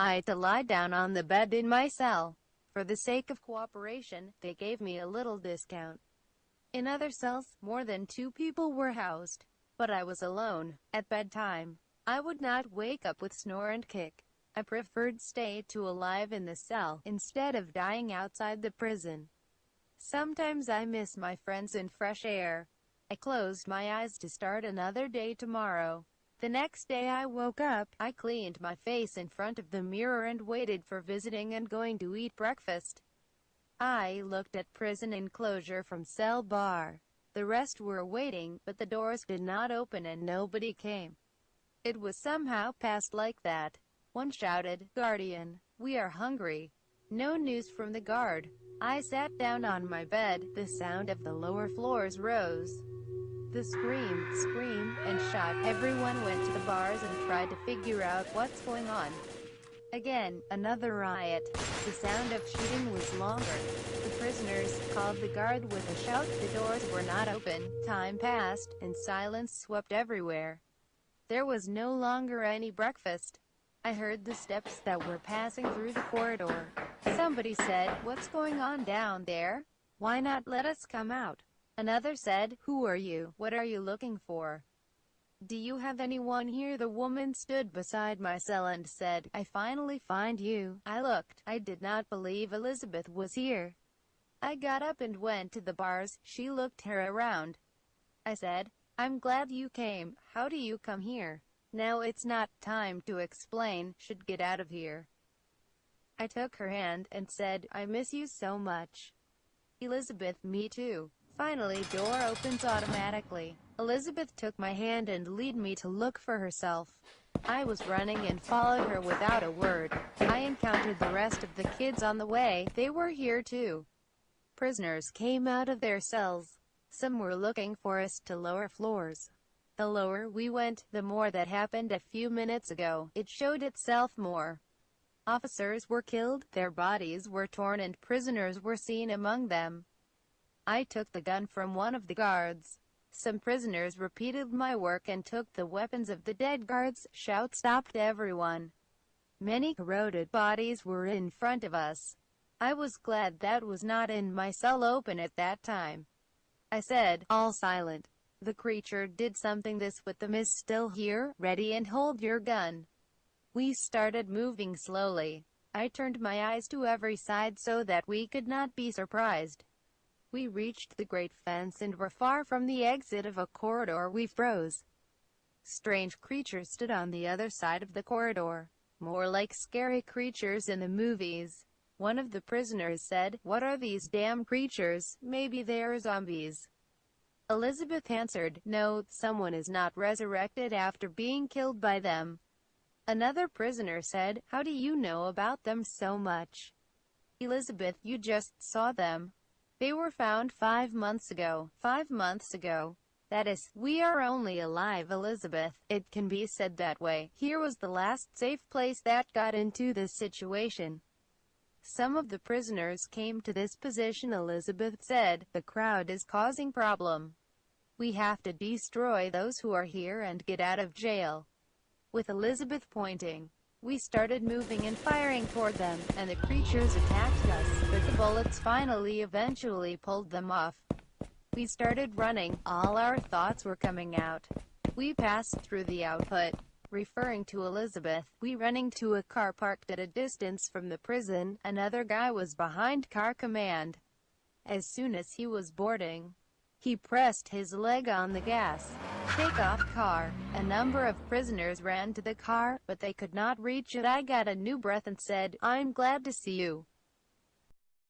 I had to lie down on the bed in my cell. For the sake of cooperation, they gave me a little discount. In other cells, more than 2 people were housed. But I was alone. At bedtime, I would not wake up with snore and kick. I preferred stay to alive in the cell, instead of dying outside the prison. Sometimes I miss my friends and fresh air. I closed my eyes to start another day tomorrow. The next day I woke up, I cleaned my face in front of the mirror and waited for visiting and going to eat breakfast. I looked at prison enclosure from cell bar. The rest were waiting, but the doors did not open and nobody came. It was somehow passed like that. One shouted, "Guardian, we are hungry." No news from the guard. I sat down on my bed. The sound of the lower floors rose. The scream, and shot. Everyone went to the bars and tried to figure out what's going on. Again, another riot. The sound of shooting was longer. The prisoners called the guard with a shout. The doors were not open. Time passed, and silence swept everywhere. There was no longer any breakfast. I heard the steps that were passing through the corridor. Somebody said, "What's going on down there? Why not let us come out?" Another said, "Who are you? What are you looking for? Do you have anyone here?" The woman stood beside my cell and said, "I finally find you." I looked. I did not believe Elizabeth was here. I got up and went to the bars. She looked her around. I said, "I'm glad you came. How do you come here?" "Now it's not time to explain. Should get out of here." I took her hand and said, "I miss you so much." Elizabeth, "Me too." Finally, door opens automatically. Elizabeth took my hand and led me to look for herself. I was running and followed her without a word. I encountered the rest of the kids on the way. They were here too. Prisoners came out of their cells. Some were looking for us to lower floors. The lower we went, the more that happened a few minutes ago. It showed itself more. Officers were killed, their bodies were torn, and prisoners were seen among them. I took the gun from one of the guards. Some prisoners repeated my work and took the weapons of the dead guards. Shouts stopped everyone. Many corroded bodies were in front of us. I was glad that was not in my cell open at that time. I said, "All silent." The creature did something. "This with them is still here. Ready and hold your gun." We started moving slowly. I turned my eyes to every side so that we could not be surprised. We reached the great fence and were far from the exit of a corridor. We froze. Strange creatures stood on the other side of the corridor, more like scary creatures in the movies. One of the prisoners said, "What are these damn creatures? Maybe they're zombies." Elizabeth answered, "No, someone is not resurrected after being killed by them." Another prisoner said, "How do you know about them so much?" Elizabeth, "You just saw them. They were found 5 months ago. 5 months ago. That is, we are only alive." Elizabeth, "It can be said that way. Here was the last safe place that got into this situation. Some of the prisoners came to this position." Elizabeth said, "The crowd is causing problem. We have to destroy those who are here and get out of jail." With Elizabeth pointing, we started moving and firing toward them, and the creatures attacked us, but the bullets eventually pulled them off. We started running. All our thoughts were coming out. We passed through the output. Referring to Elizabeth, we running to a car parked at a distance from the prison. Another guy was behind car command. As soon as he was boarding, he pressed his leg on the gas. "Take off car." A number of prisoners ran to the car, but they could not reach it. I got a new breath and said, "I'm glad to see you."